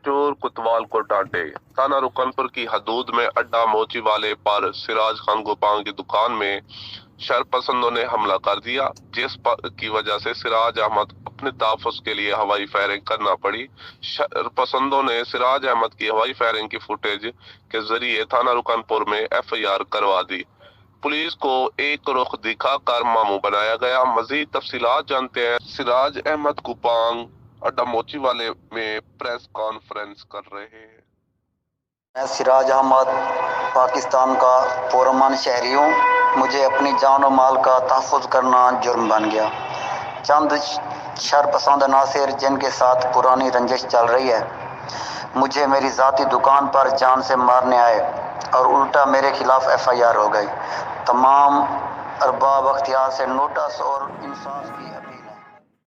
چور کوتوال کو ڈانٹے۔ تھانہ رکنپور کی حدود میں اڈا موچی والے پر سراج خان گوپان کی دکان میں شرپسندوں نے حملہ کر دیا، جس کی وجہ سے سراج احمد اپنے تحفظ کے لیے ہوائی فائرنگ کرنا پڑی۔ شرپسندوں نے سراج احمد کی ہوائی فائرنگ کی فوٹیج کے ذریعے تھانہ رکنپور میں FIR کروا دی۔ پولیس کو ایک رخ دکھا کر ماموں بنایا گیا۔ مزید تفصیلات جانتے ہیں۔ سراج احمد گوپانگ اڈا موچی والے میں پریس کانفرنس کر رہے ہیں۔ میں سراج احمد پاکستان کا پرامن شہری ہوں۔ مجھے اپنی جان و مال کا تحفظ کرنا جرم بن گیا۔ چند شرپسند عناصر جن کے ساتھ پرانی رنجش چل رہی ہے، مجھے میری ذاتی دکان پر جان سے مارنے آئے اور الٹا میرے خلاف FIR ہو گئی۔ تمام ارباب اختیار سے نوٹس اور انصاف کی اپیل